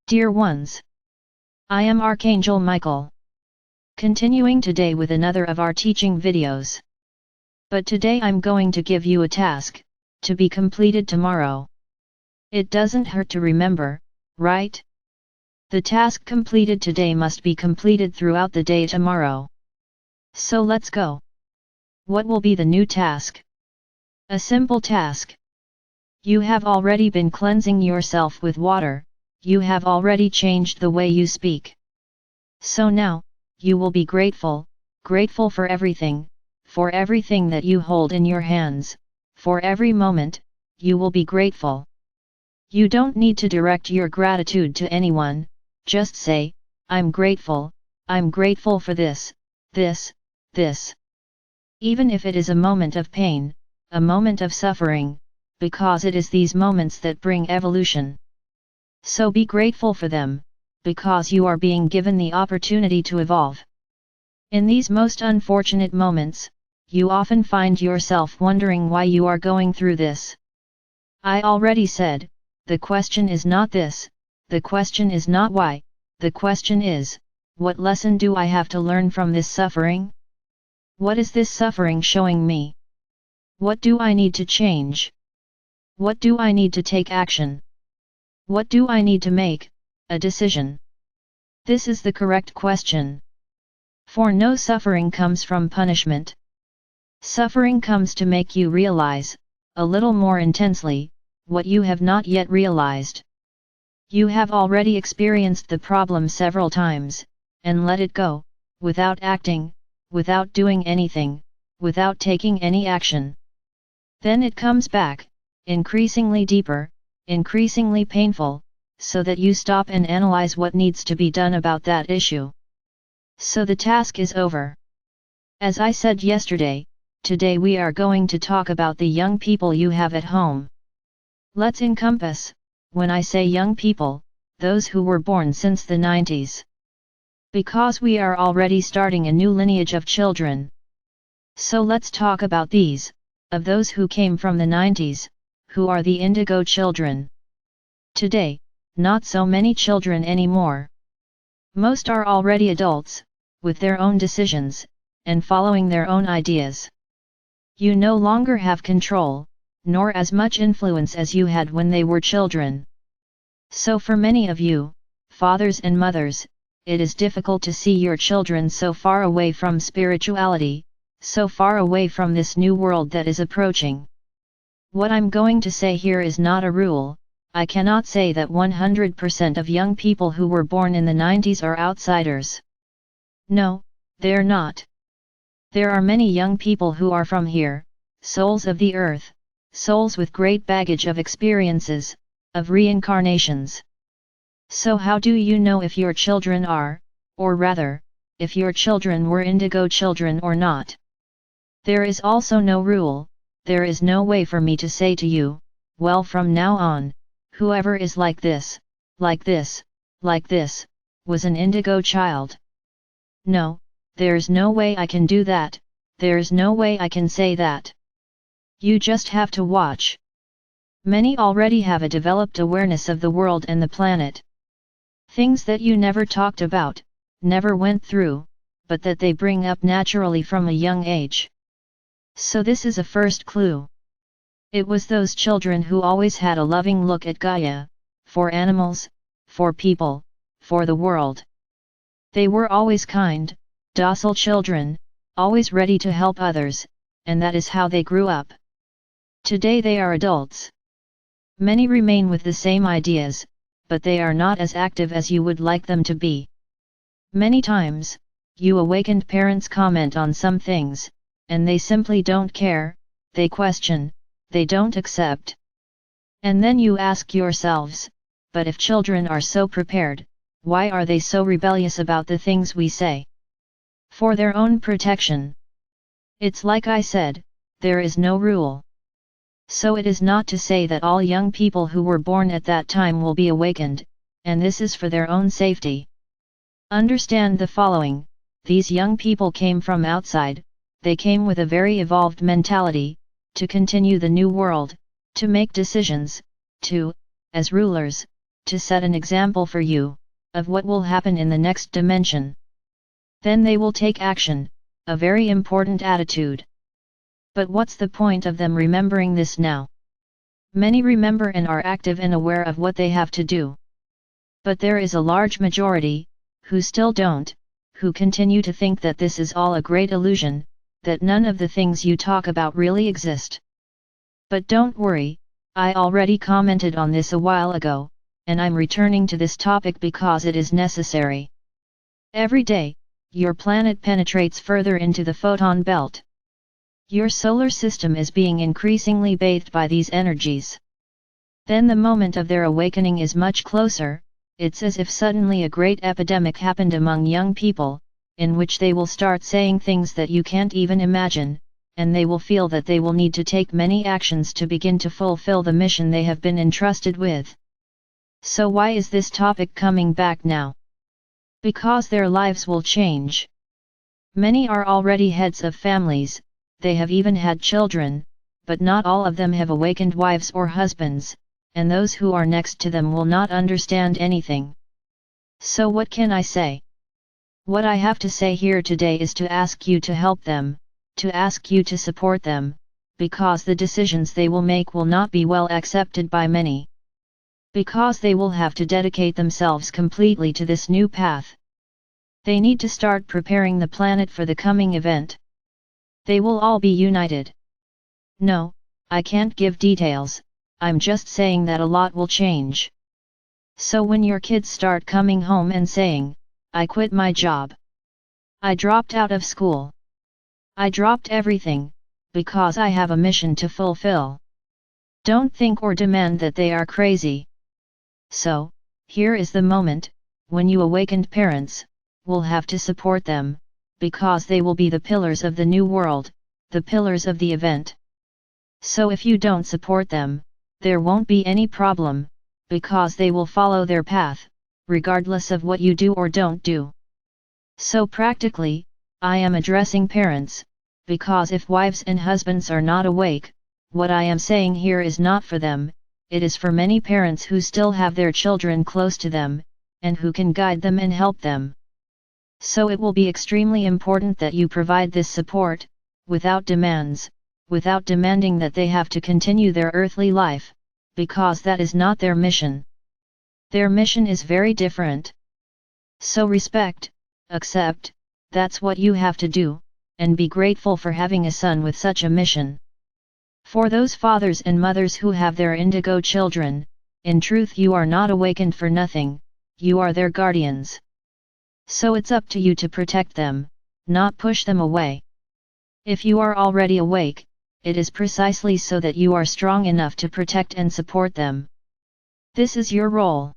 Dear ones, I am Archangel Michael. Continuing today with another of our teaching videos. But today I'm going to give you a task, to be completed tomorrow. It doesn't hurt to remember, right? The task completed today must be completed throughout the day tomorrow. So let's go. What will be the new task? A simple task. You have already been cleansing yourself with water, you have already changed the way you speak. So now, you will be grateful for everything that you hold in your hands, for every moment, you will be grateful. You don't need to direct your gratitude to anyone, just say, I'm grateful for this. Even if it is a moment of pain, a moment of suffering, because it is these moments that bring evolution. So be grateful for them, because you are being given the opportunity to evolve. In these most unfortunate moments, you often find yourself wondering why you are going through this. I already said, the question is not this, the question is not why, the question is, what lesson do I have to learn from this suffering? What is this suffering showing me? What do I need to change? What do I need to take action? What do I need to make a decision? This is the correct question. For no suffering comes from punishment. Suffering comes to make you realize, a little more intensely, what you have not yet realized. You have already experienced the problem several times, and let it go, without acting, without doing anything, without taking any action. Then it comes back, increasingly deeper, increasingly painful, so that you stop and analyze what needs to be done about that issue. So the task is over. As I said yesterday, today we are going to talk about the young people you have at home. Let's encompass, when I say young people, those who were born since the 90s. Because we are already starting a new lineage of children. So let's talk about these, of those who came from the 90s, who are the indigo children. Today, not so many children anymore. Most are already adults, with their own decisions, and following their own ideas. You no longer have control, nor as much influence as you had when they were children. So for many of you, fathers and mothers, it is difficult to see your children so far away from spirituality, so far away from this new world that is approaching. What I'm going to say here is not a rule. I cannot say that 100% of young people who were born in the 90s are outsiders. No, they're not. There are many young people who are from here, souls of the earth, souls with great baggage of experiences, of reincarnations. So how do you know if your children are, or rather, if your children were indigo children or not? There is also no rule, there is no way for me to say to you, well from now on, whoever is like this, was an indigo child. No, there's no way I can do that, there's no way I can say that. You just have to watch. Many already have a developed awareness of the world and the planet. Things that you never talked about, never went through, but that they bring up naturally from a young age. So this is a first clue. It was those children who always had a loving look at Gaia, for animals, for people, for the world. They were always kind, docile children, always ready to help others, and that is how they grew up. Today they are adults. Many remain with the same ideas, but they are not as active as you would like them to be. Many times, you awakened parents comment on some things, and they simply don't care, they question, they don't accept. And then you ask yourselves, but if children are so prepared, why are they so rebellious about the things we say? For their own protection. It's like I said, there is no rule. So it is not to say that all young people who were born at that time will be awakened, and this is for their own safety. Understand the following, these young people came from outside, they came with a very evolved mentality, to continue the new world, to make decisions, to, as rulers, to set an example for you, of what will happen in the next dimension. Then they will take action, a very important attitude. But what's the point of them remembering this now? Many remember and are active and aware of what they have to do. But there is a large majority, who still don't, who continue to think that this is all a great illusion, that none of the things you talk about really exist. But don't worry, I already commented on this a while ago, and I'm returning to this topic because it is necessary. Every day, your planet penetrates further into the photon belt. Your solar system is being increasingly bathed by these energies. Then the moment of their awakening is much closer. It's as if suddenly a great epidemic happened among young people, in which they will start saying things that you can't even imagine, and they will feel that they will need to take many actions to begin to fulfill the mission they have been entrusted with. So why is this topic coming back now? Because their lives will change. Many are already heads of families, they have even had children, but not all of them have awakened wives or husbands, and those who are next to them will not understand anything. So what can I say? What I have to say here today is to ask you to help them, to ask you to support them, because the decisions they will make will not be well accepted by many. Because they will have to dedicate themselves completely to this new path. They need to start preparing the planet for the coming event. They will all be united. No, I can't give details, I'm just saying that a lot will change. So when your kids start coming home and saying, I quit my job. I dropped out of school. I dropped everything, because I have a mission to fulfill. Don't think or demand that they are crazy. So, here is the moment, when you awakened parents, will have to support them, because they will be the pillars of the new world, the pillars of the event. So if you don't support them, there won't be any problem, because they will follow their path, regardless of what you do or don't do. So practically, I am addressing parents, because if wives and husbands are not awake, what I am saying here is not for them, it is for many parents who still have their children close to them, and who can guide them and help them. So it will be extremely important that you provide this support, without demands, without demanding that they have to continue their earthly life, because that is not their mission. Their mission is very different. So respect, accept, that's what you have to do, and be grateful for having a son with such a mission. For those fathers and mothers who have their indigo children, in truth you are not awakened for nothing, you are their guardians. So it's up to you to protect them, not push them away. If you are already awake, it is precisely so that you are strong enough to protect and support them. This is your role.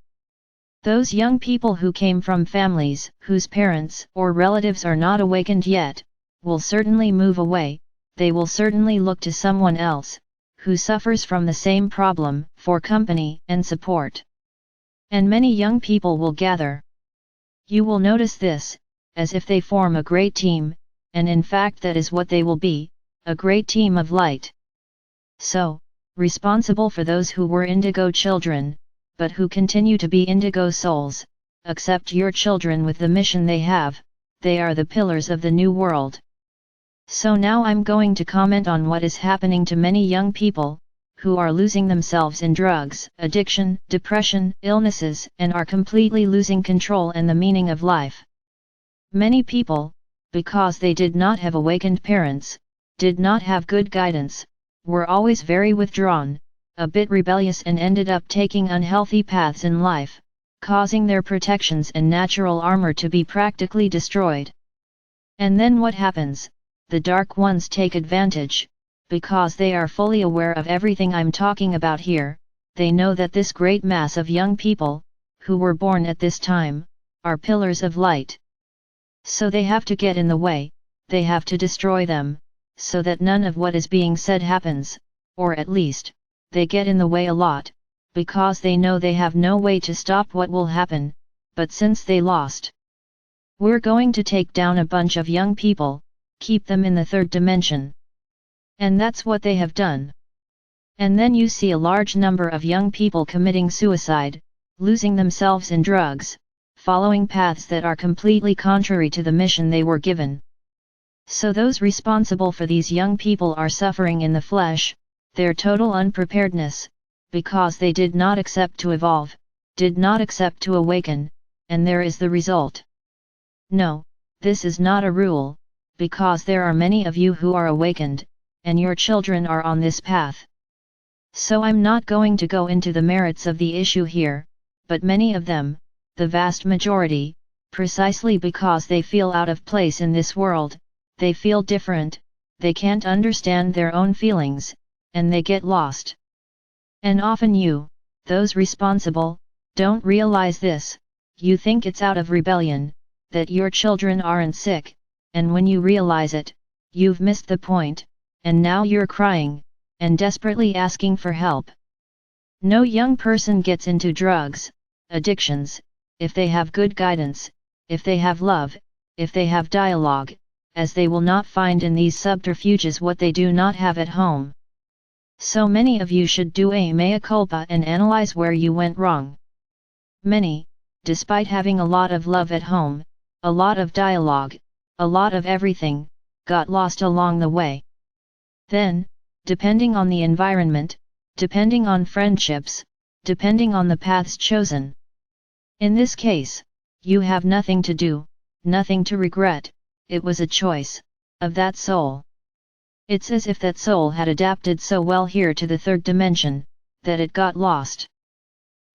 Those young people who came from families whose parents or relatives are not awakened yet, will certainly move away, they will certainly look to someone else, who suffers from the same problem, for company and support. And many young people will gather. You will notice this, as if they form a great team, and in fact that is what they will be, a great team of light. So, responsible for those who were indigo children, but who continue to be indigo souls, accept your children with the mission they have, they are the pillars of the new world. So now I'm going to comment on what is happening to many young people, who are losing themselves in drugs, addiction, depression, illnesses, and are completely losing control and the meaning of life. Many people, because they did not have awakened parents, did not have good guidance, were always very withdrawn, a bit rebellious and ended up taking unhealthy paths in life, causing their protections and natural armor to be practically destroyed. And then what happens? The dark ones take advantage, because they are fully aware of everything I'm talking about here, they know that this great mass of young people, who were born at this time, are pillars of light. So they have to get in the way, they have to destroy them, so that none of what is being said happens, or at least, they get in the way a lot, because they know they have no way to stop what will happen, but since they lost, we're going to take down a bunch of young people, keep them in the third dimension. And that's what they have done. And then you see a large number of young people committing suicide, losing themselves in drugs, following paths that are completely contrary to the mission they were given. So those responsible for these young people are suffering in the flesh, their total unpreparedness, because they did not accept to evolve, did not accept to awaken, and there is the result. No, this is not a rule, because there are many of you who are awakened, and your children are on this path. So I'm not going to go into the merits of the issue here, but many of them, the vast majority, precisely because they feel out of place in this world, they feel different, they can't understand their own feelings, and they get lost. And often you, those responsible, don't realize this, you think it's out of rebellion, that your children aren't sick, and when you realize it, you've missed the point, and now you're crying, and desperately asking for help. No young person gets into drugs, addictions, if they have good guidance, if they have love, if they have dialogue, as they will not find in these subterfuges what they do not have at home. So many of you should do a mea culpa and analyze where you went wrong. Many, despite having a lot of love at home, a lot of dialogue, a lot of everything, got lost along the way. Then, depending on the environment, depending on friendships, depending on the paths chosen. In this case, you have nothing to do, nothing to regret, it was a choice of that soul. It's as if that soul had adapted so well here to the third dimension, that it got lost.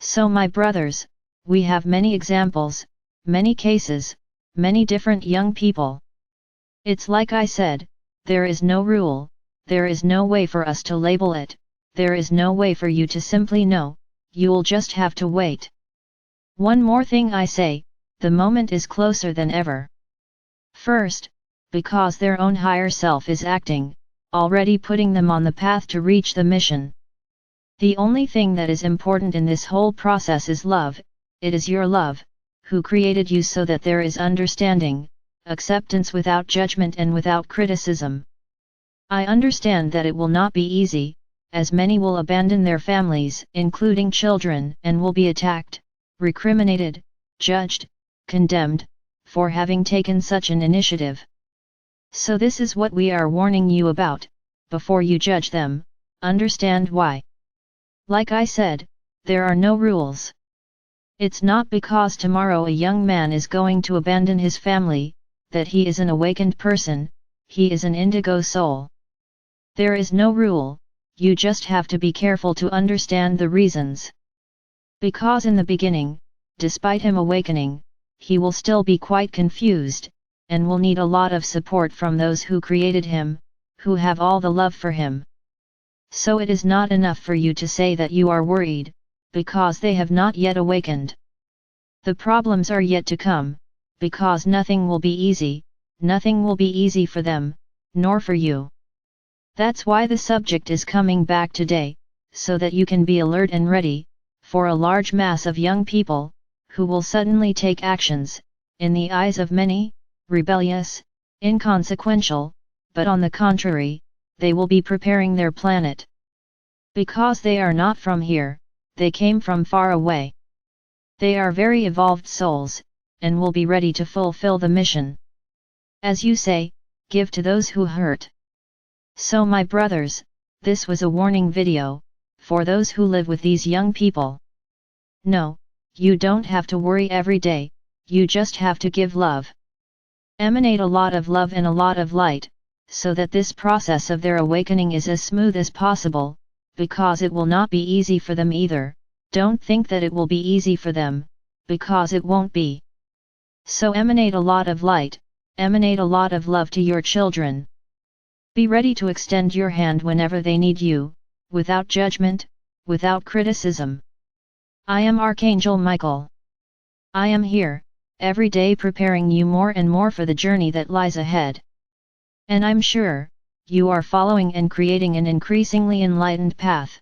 So my brothers, we have many examples, many cases, many different young people. It's like I said, there is no rule, there is no way for us to label it, there is no way for you to simply know, you'll just have to wait. One more thing I say, the moment is closer than ever. First, because their own higher self is acting, already putting them on the path to reach the mission. The only thing that is important in this whole process is love, it is your love, who created you so that there is understanding, acceptance without judgment and without criticism. I understand that it will not be easy, as many will abandon their families, including children, and will be attacked, recriminated, judged, condemned, for having taken such an initiative. So this is what we are warning you about, before you judge them, understand why. Like I said, there are no rules. It's not because tomorrow a young man is going to abandon his family, that he is an awakened person, he is an indigo soul. There is no rule, you just have to be careful to understand the reasons. Because in the beginning, despite him awakening, he will still be quite confused, and will need a lot of support from those who created him, who have all the love for him. So it is not enough for you to say that you are worried, because they have not yet awakened. The problems are yet to come, because nothing will be easy, nothing will be easy for them, nor for you. That's why the subject is coming back today, so that you can be alert and ready, for a large mass of young people, who will suddenly take actions, in the eyes of many, rebellious, inconsequential, but on the contrary, they will be preparing their planet. Because they are not from here, they came from far away. They are very evolved souls, and will be ready to fulfill the mission. As you say, give to those who hurt. So my brothers, this was a warning video, for those who live with these young people. No, you don't have to worry every day, you just have to give love. Emanate a lot of love and a lot of light, so that this process of their awakening is as smooth as possible, because it will not be easy for them either. Don't think that it will be easy for them, because it won't be. So emanate a lot of light, emanate a lot of love to your children. Be ready to extend your hand whenever they need you, without judgment, without criticism. I am Archangel Michael. I am here, every day preparing you more and more for the journey that lies ahead. And I'm sure, you are following and creating an increasingly enlightened path.